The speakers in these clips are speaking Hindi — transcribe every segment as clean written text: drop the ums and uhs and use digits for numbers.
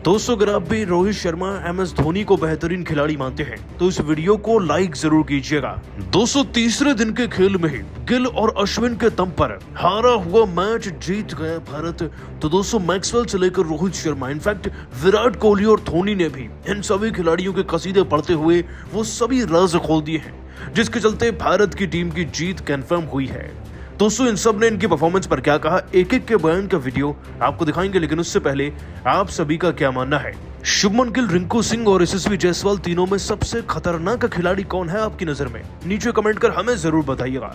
दोस्तों अगर आप भी रोहित शर्मा MS धोनी को बेहतरीन खिलाड़ी मानते हैं तो इस वीडियो को लाइक जरूर कीजिएगा। दोस्तों तीसरे दिन के खेल में ही गिल और अश्विन के दम पर हारा हुआ मैच जीत गया भारत। तो दोस्तों मैक्सवेल से लेकर रोहित शर्मा, इनफैक्ट विराट कोहली और धोनी ने भी इन सभी खिलाड़ियों के कसीदे पढ़ते हुए वो सभी राज खोल दिए हैं, जिसके चलते भारत की टीम की जीत कंफर्म हुई है। दोस्तों इन सब ने इनकी परफॉर्मेंस पर क्या कहा, एक एक के बयान का वीडियो आपको दिखाएंगे, लेकिन उससे पहले आप सभी का क्या मानना है? शुभमन गिल, रिंकू सिंह और यशस्वी जायसवाल तीनों में सबसे खतरनाक खिलाड़ी कौन है आपकी नजर में? नीचे कमेंट कर हमें जरूर बताइएगा।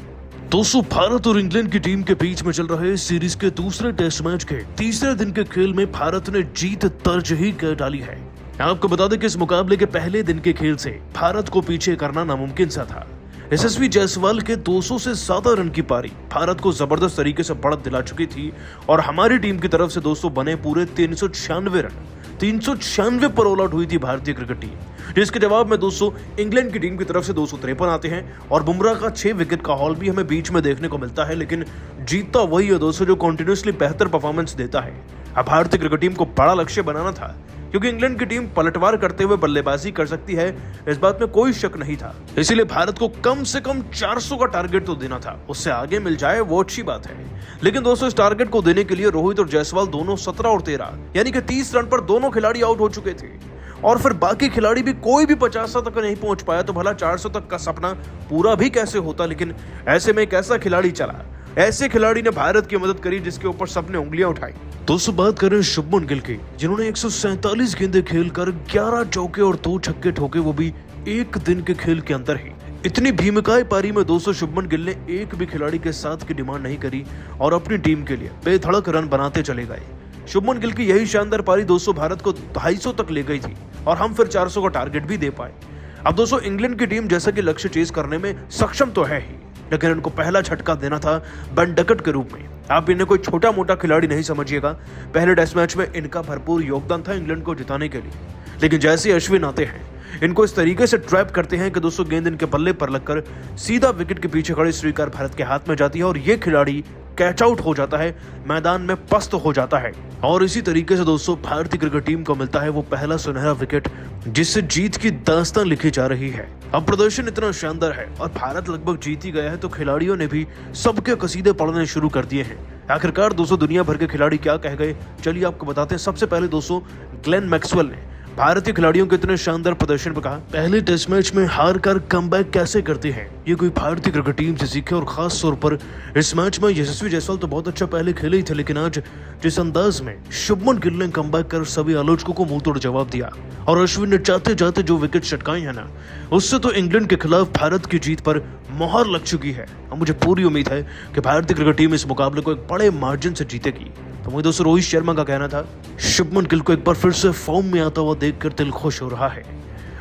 दोस्तों भारत और इंग्लैंड की टीम के बीच में चल रहे सीरीज के दूसरे टेस्ट मैच के तीसरे दिन के खेल में भारत ने जीत दर्ज ही कर डाली है। आपको बता दें कि इस मुकाबले के पहले दिन के खेल से भारत को पीछे करना नामुमकिन सा था। यशस्वी जायसवाल के 200 से ज्यादा रन की पारी भारत को जबरदस्त तरीके से बढ़त दिला चुकी थी और हमारी टीम की तरफ से दोस्तों बने पूरे 396 रन। 396 पर ऑल आउट हुई थी भारतीय क्रिकेट टीम, जिसके जवाब में दोस्तों इंग्लैंड की टीम की तरफ से 253 आते हैं और बुमराह का 6 विकेट का हॉल भी हमें बीच में देखने को मिलता है। लेकिन जीतता वही है दोस्तों जो कंटिन्यूअसली बेहतर परफॉर्मेंस देता है। अब भारतीय क्रिकेट टीम को बड़ा लक्ष्य बनाना था, क्योंकि इंग्लैंड की टीम पलटवार करते हुए बल्लेबाजी कर सकती है, इस बात में कोई शक नहीं था। इसीलिए भारत को कम से कम 400 का टारगेट तो देना था, उससे आगे मिल जाए वो अच्छी बात है। लेकिन दोस्तों इस टारगेट को देने के लिए रोहित और जायसवाल दोनों 17 और 13 यानी कि 30 रन पर दोनों खिलाड़ी आउट हो चुके थे और फिर बाकी खिलाड़ी भी कोई भी 50 तक नहीं पहुंच पाया, तो भला 400 तक का सपना पूरा भी कैसे होता। लेकिन ऐसे में एक ऐसा खिलाड़ी चला, ऐसे खिलाड़ी ने भारत की मदद करी जिसके ऊपर सबने उंगलियां उठाई। दोस्तों बात करें शुभमन गिल की, जिन्होंने 147 गेंदें खेलकर 11 चौके और 2 छक्के ठोके, वो भी एक दिन के खेल के अंदर ही। इतनी भीमकाय पारी में दोस्तों शुभमन गिल ने एक भी खिलाड़ी के साथ की डिमांड नहीं करी और अपनी टीम के लिए बेधड़क रन बनाते चले गए। शुभमन गिल की यही शानदार पारी दोस्तों भारत को 250 तक ले गई थी और हम फिर 400 का टारगेट भी दे पाए। अब दोस्तों इंग्लैंड की टीम जैसा कि लक्ष्य चेज करने में सक्षम तो है ही, लेकिन इनको पहला झटका देना था बेन डकट के रूप में। आप इन्हें कोई छोटा मोटा खिलाड़ी नहीं समझिएगा, पहले टेस्ट मैच में इनका भरपूर योगदान था इंग्लैंड को जिताने के लिए। लेकिन जैसे अश्विन आते हैं, इनको इस तरीके से ट्रैप करते हैं कि दोस्तों गेंद इनके बल्ले पर लगकर सीधा विकेट के पीछे खड़े श्रीकार भारत के हाथ में जाती है और ये खिलाड़ी कैच आउट हो जाता है, मैदान में पस्त हो जाता है। और इसी तरीके से दोस्तों भारतीय क्रिकेट टीम को मिलता है वो पहला सुनहरा विकेट, जिससे जीत की दास्तान लिखी जा रही है। अब प्रदर्शन इतना शानदार है और भारत लगभग जीत ही गया है, तो खिलाड़ियों ने भी सबके कसीदे पढ़ने शुरू कर दिए हैं। आखिरकार दोस्तों दुनिया भर के खिलाड़ी क्या कह गए, चलिए आपको बताते हैं। सबसे पहले दोस्तों ग्लेन मैक्सवेल ने भारतीय खिलाड़ियों के इतने शानदार प्रदर्शन पर कहा, पहले टेस्ट मैच में हार कर कमबैक कैसे करते हैं, ये कोई भारतीय क्रिकेट टीम से सीखे। और खास तौर पर इस मैच में यशस्वी जायसवाल तो बहुत अच्छा पहले खेले ही थे, लेकिन आज जिस अंदाज में शुभमन गिल ने कमबैक कर सभी आलोचकों को मुंह तोड़ जवाब दिया और अश्विन ने जाते जाते जो विकेट चटकाए हैं ना, उससे तो इंग्लैंड के खिलाफ भारत की जीत पर मोहर लग चुकी है। और मुझे पूरी उम्मीद है कि भारतीय क्रिकेट टीम इस मुकाबले को एक बड़े मार्जिन से जीतेगी। तो मुझे दोस्तों रोहित शर्मा का कहना था, शुभमन गिल को एक बार फिर से फॉर्म में आता हुआ देखकर दिल खुश हो रहा है।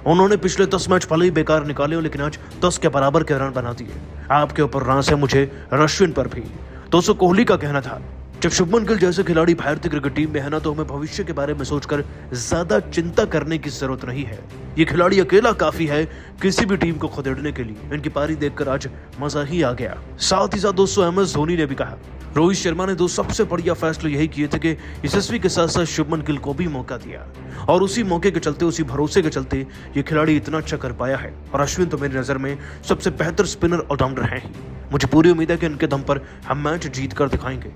उन्होंने पिछले 10 मैच भले ही बेकार निकाले हो, लेकिन आज 10 के बराबर के रन बना दिए। आपके ऊपर रास है मुझे अश्विन पर भी। दोस्तों कोहली का कहना था, जब शुभमन गिल जैसे खिलाड़ी भारतीय क्रिकेट टीम में है ना, तो हमें भविष्य के बारे में सोचकर ज्यादा चिंता करने की जरूरत नहीं है। ये खिलाड़ी अकेला काफी है किसी भी टीम को खदेड़ने के लिए। इनकी पारी देखकर आज मजा ही आ गया। साथ ही साथ दोस्तों MS धोनी ने भी कहा, रोहित शर्मा ने दो सबसे बढ़िया फैसले यही किए थे कि यशस्वी के साथ साथ शुभमन गिल को भी मौका दिया और उसी मौके के चलते, उसी भरोसे के चलते ये खिलाड़ी इतना अच्छा कर पाया है। और अश्विन तो मेरी नजर में सबसे बेहतर स्पिनर ऑलराउंडर हैं ही। मुझे पूरी उम्मीद है कि इनके दम पर हम मैच जीत कर दिखाएंगे।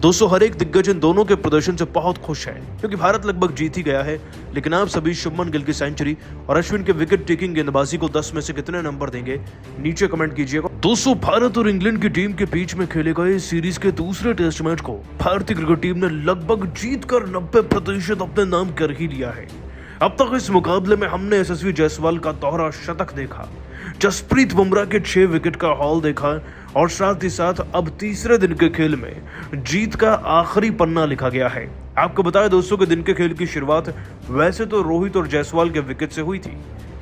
दोस्तों हर एक दिग्गज इन दोनों के प्रदर्शन से बहुत खुश है, क्योंकि भारत लगभग जीत ही गया है। लेकिन आप सभी शुभमन गिल की सेंचुरी और अश्विन के विकेट टेकिंग गेंदबाजी को 10 में से कितने नंबर देंगे, नीचे कमेंट कीजिएगा। दोस्तों भारत और इंग्लैंड की टीम के बीच में खेले गए सीरीज के दूसरे टेस्ट मैच को भारतीय क्रिकेट टीम ने लगभग जीतकर 90% अपने नाम कर ही लिया है। अब तक इस मुकाबले में हमने यशस्वी जायसवाल का दोहरा शतक देखा, जसप्रीत बुमराह के 6 विकेट का हॉल देखा और साथ ही साथ अब तीसरे दिन के खेल में जीत का आखिरी पन्ना लिखा गया है। आपको बताया दोस्तों कि दिन के खेल की शुरुआत वैसे तो रोहित और जायसवाल के विकेट से हुई थी,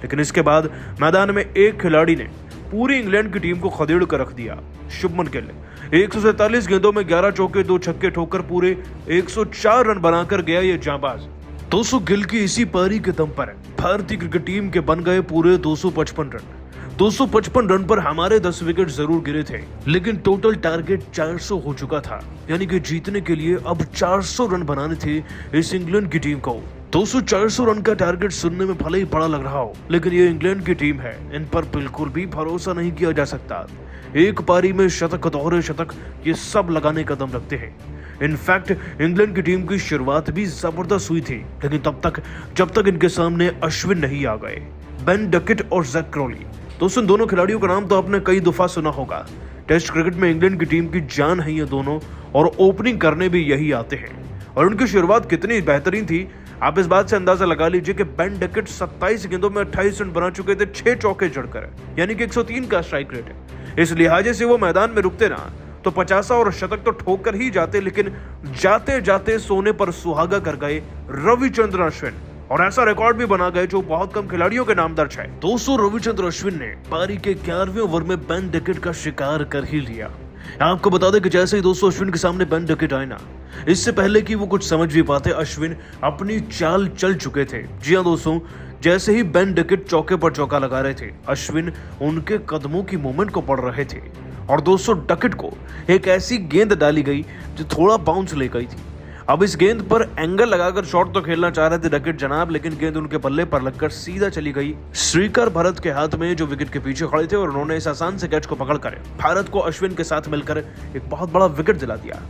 लेकिन इसके बाद मैदान में एक खिलाड़ी ने पूरी इंग्लैंड की टीम को खदेड़ कर रख दिया। शुभमन गिल 147 गेंदों में 11 चौके 2 छक्के ठोकर पूरे 104 रन बनाकर गया ये जांबाज। दोस्तों गिल की इसी पारी के दम पर भारतीय क्रिकेट टीम के बन गए पूरे 255 रन। 255 रन पर हमारे 10 विकेट जरूर गिरे थे, लेकिन टोटल टारगेट 400 हो चुका था। यानी कि जीतने के लिए अब 400 रन बनाने थे इस इंग्लैंड की टीम को। 200-400 रन का टारगेट सुनने में भले ही बड़ा लग रहा हो, लेकिन ये इंग्लैंड की टीम है, इन पर बिल्कुल भी भरोसा नहीं किया जा सकता। एक पारी में शतक, दोहरे शतक, ये सब लगाने का दम रखते हैं। इनफैक्ट इंग्लैंड की टीम की शुरुआत भी जबरदस्त हुई थी, लेकिन तब तक जब तक इनके सामने अश्विन नहीं आ गए, बेन डकेट और जैक क्रॉली। दोस्तों, दोनों खिलाड़ियों का नाम तो आपने कई दफा सुना होगा। टेस्ट क्रिकेट में इंग्लैंड की टीम की जान है ये दोनों, और ओपनिंग करने भी यही आते हैं। और उनकी शुरुआत कितनी बेहतरीन थी, आप इस बात से अंदाजा लगा लीजिए कि बेन डकेट 27 गेंदों में 28 रन बना चुके थे, 6 चौके जड़कर, यानी कि 103 का स्ट्राइक रेट है। इस लिहाजे से वो मैदान में रुकते ना तो 50 और शतक तो ठोक कर ही जाते, लेकिन जाते जाते सोने पर सुहागा कर गए रविचंद्रन अश्विन, और ऐसा रिकॉर्ड भी बना गए जो बहुत कम खिलाड़ियों के नाम दर्ज है। 200 रविचंद्रन अश्विन ने पारी के 11वें ओवर में बेन डकेट का शिकार कर ही लिया। आपको बता दें कि जैसे ही 200 अश्विन के सामने बेन डकेट आए ना, इससे पहले कि वो कुछ समझ भी पाते, अश्विन अपनी चाल चल चुके थे। जी हाँ दोस्तों, जैसे ही बेन डकेट चौके पर चौका लगा रहे थे, अश्विन उनके कदमों की मूवमेंट को पढ़ रहे थे, और 200 डकेट को एक ऐसी गेंद डाली गई जो थोड़ा बाउंस ले गई थी। अब इस गेंद पर एंगल लगाकर शॉट तो खेलना चाह रहे थे डकेट जनाब, लेकिन गेंद उनके बल्ले पर लगकर सीधा चली गई श्रीकर भरत के हाथ में, जो विकेट के पीछे खड़े थे, और उन्होंने इस आसान से कैच को पकड़कर भारत को अश्विन के साथ मिलकर एक बहुत बड़ा विकेट दिला दिया।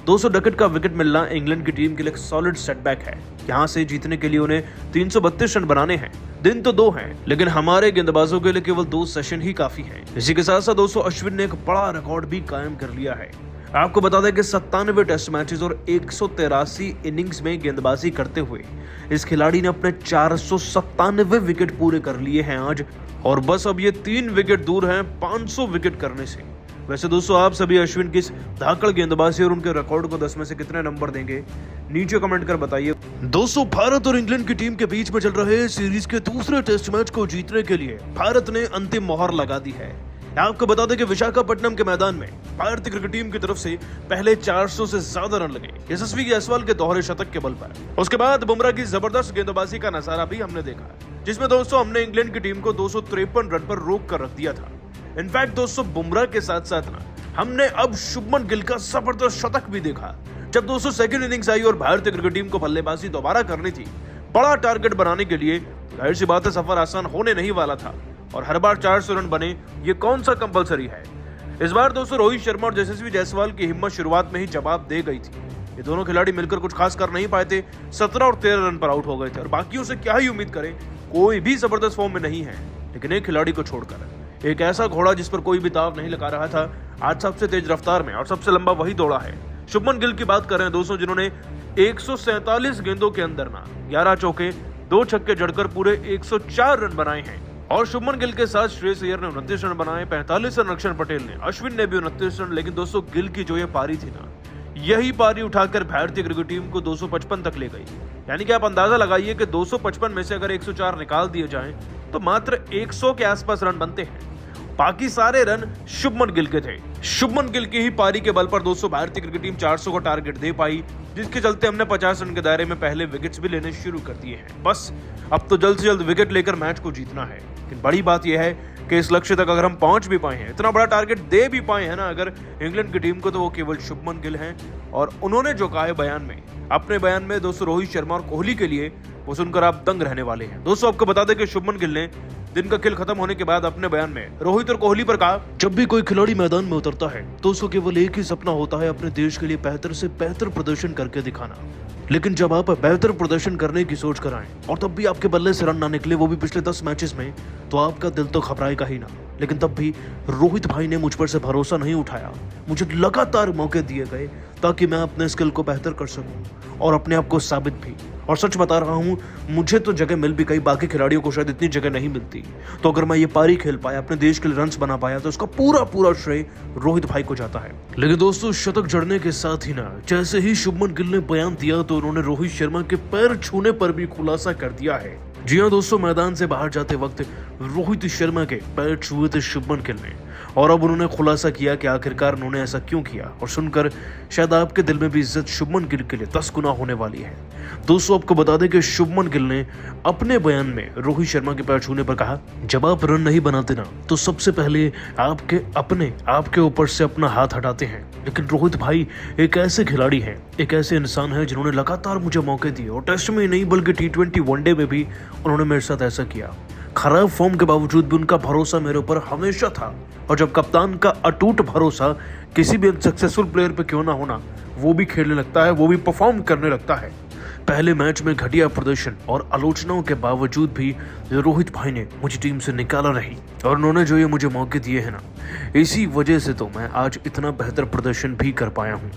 200 डकेट का विकेट मिलना इंग्लैंड की टीम के लिए एक सॉलिड सेटबैक है। यहाँ से जीतने के लिए उन्हें 332 रन बनाने हैं। दिन तो 2 हैं, लेकिन हमारे गेंदबाजों के लिए केवल 2 सेशन ही काफी हैं। इसी के साथ साथ 200 अश्विन ने एक बड़ा रिकॉर्ड भी कायम कर लिया है। आपको बता दें कि 97 टेस्ट मैचेस और 183 इनिंग्स में गेंदबाजी करते हुए इस खिलाड़ी ने अपने 497 विकेट पूरे कर लिए हैं आज, और बस अब ये 3 विकेट दूर हैं 500 विकेट करने से। वैसे दोस्तों, आप सभी अश्विन की इस धाकड़ गेंदबाजी और उनके रिकॉर्ड को 10 में से कितने नंबर देंगे, नीचे कमेंट कर बताइए। दोस्तों, भारत और इंग्लैंड की टीम के बीच में चल रहे सीरीज के दूसरे टेस्ट मैच को जीतने के लिए भारत ने अंतिम मोहर लगा दी है। आपको बता दें कि विशाखापट्टनम के मैदान में भारतीय क्रिकेट टीम की तरफ से पहले 400 से ज्यादा रन लगे यशस्वी जायसवाल के दोहरे शतक के बल पर। उसके बाद बुमराह की जबरदस्त गेंदबाजी का नजारा भी हमने देखा, जिसमें दोस्तों हमने इंग्लैंड की टीम को 253 रन पर रोक कर रख दिया था। इनफैक्ट दोस्तों, बुमराह के साथ साथ ना हमने अब शुभमन गिल का जबरदस्त शतक भी देखा। जब 200 सेकंड इनिंग्स आई और भारतीय क्रिकेट टीम को बल्लेबाजी दोबारा करनी थी, बड़ा टारगेट बनाने के लिए, जाहिर सी बात है सफर आसान होने नहीं वाला था, और हर बार 400 रन बने, ये कौन सा कंपलसरी है। इस बार दोस्तों रोहित शर्मा और यशस्वी जायसवाल की हिम्मत शुरुआत में ही जवाब दे गई थी। ये दोनों खिलाड़ी मिलकर कुछ खास कर नहीं पाए थे, 17 और 13 रन पर आउट हो गए थे, और बाकियों से क्या ही उम्मीद करें, कोई भी जबरदस्त फॉर्म में नहीं है। लेकिन एक खिलाड़ी को छोड़कर, एक ऐसा घोड़ा जिस पर कोई भी दाव नहीं लगा रहा था, आज सबसे तेज रफ्तार में और सबसे लंबा वही दौड़ा है। शुभमन गिल की बात कर रहे हैं दोस्तों, जिन्होंने 147 गेंदों के अंदर ना 11 चौके, 2 छक्के जड़कर पूरे 104 रन बनाए हैं। और शुभमन गिल के साथ श्रेयस अय्यर ने 29 रन बनाए, 45 रन अक्षर पटेल ने, अश्विन ने भी 29 रन। लेकिन दोस्तों, गिल की जो ये पारी थी ना, यही पारी उठाकर भारतीय क्रिकेट टीम को 255 तक ले गई। यानी कि आप अंदाजा लगाइए कि 255 में से अगर 104 निकाल दिए जाएं तो मात्र 100 के आसपास रन बनते हैं। बाकी सारे रन शुभमन गिल के थे। शुभमन गिल की ही पारी के बल पर दोस्तों भारतीय क्रिकेट टीम 400 का टारगेट दे पाई, जिसके चलते हमने 50 रन के दायरे में पहले विकेट्स भी लेने शुरू कर दिए हैं। बस अब तो जल्द से जल्द विकेट लेकर मैच को जीतना है। लेकिन बड़ी बात यह है कि इस लक्ष्य तक अगर हम पहुंच भी पाए हैं, इतना बड़ा टारगेट दे भी पाए हैं ना अगर इंग्लैंड की टीम को, तो वो केवल शुभमन गिल हैं। और उन्होंने जो कहा है बयान में, अपने बयान में दोस्तों रोहित शर्मा और कोहली के लिए, वो सुनकर आप दंग रहने वाले हैं। दोस्तों, आपको बता दें कि शुभमन गिल ने दिन का खेल खत्म होने के बाद अपने बयान में रोहित और कोहली पर कहा, जब भी कोई खिलाड़ी मैदान में उतरता है तो उसको केवल एक ही सपना होता है, अपने देश के लिए बेहतर से बेहतर प्रदर्शन करके दिखाना। लेकिन जब आप बेहतर प्रदर्शन करने की सोच कर आए और तब भी आपके बल्ले से रन ना निकले, वो भी पिछले 10 मैचेस में, तो आपका दिल तो घबराएगा ही ना। लेकिन तब भी रोहित भाई ने मुझ पर से भरोसा नहीं उठाया, मुझे लगातार मौके दिए गए ताकि मैं अपने स्किल को बेहतर कर सकूं और अपने आप को साबित भी। और सच बता रहा हूं, मुझे तो जगह मिल भी गई, बाकी खिलाड़ियों को शायद इतनी जगह नहीं मिलती। तो अगर मैं ये पारी खेल पाया, अपने देश के लिए रन्स बना पाया, तो उसका पूरा श्रेय रोहित भाई को जाता है। लेकिन दोस्तों, शतक जड़ने के साथ ही ना, जैसे ही शुभमन गिल ने बयान दिया तो उन्होंने रोहित शर्मा के पैर छूने पर भी खुलासा कर दिया है। जी हाँ दोस्तों, मैदान से बाहर जाते वक्त रोहित शर्मा के पैर छुए थे शुभमन गिल ने, और अब उन्होंने खुलासा किया कि आखिरकार उन्होंने ऐसा क्यों किया, और सुनकर शायद आपके दिल में भी इज्जत शुभमन गिल के लिए 10 गुना होने वाली है। दोस्तों, आपको बता दें कि शुभमन गिल ने अपने बयान में रोहित शर्मा के पैर छूने पर कहा, जब आप रन नहीं बनाते ना तो सबसे पहले आपके ऊपर से अपना हाथ हटाते हैं। लेकिन रोहित भाई एक ऐसे खिलाड़ी हैं, एक ऐसे इंसान है जिन्होंने लगातार मुझे मौके दिए, और टेस्ट में ही नहीं बल्कि T20 वनडे में भी उन्होंने मेरे साथ ऐसा किया। खराब फॉर्म के बावजूद भी उनका भरोसा मेरे ऊपर हमेशा था, और जब कप्तान का अटूट भरोसा किसी भी सक्सेसफुल प्लेयर पे क्यों ना होना, वो भी खेलने लगता है, वो भी परफॉर्म करने लगता है। पहले मैच में घटिया प्रदर्शन और आलोचनाओं के बावजूद भी रोहित भाई ने मुझे टीम से निकाला नहीं, और उन्होंने जो ये मुझे मौके दिए हैं ना, इसी वजह से तो मैं आज इतना बेहतर प्रदर्शन भी कर पाया हूँ।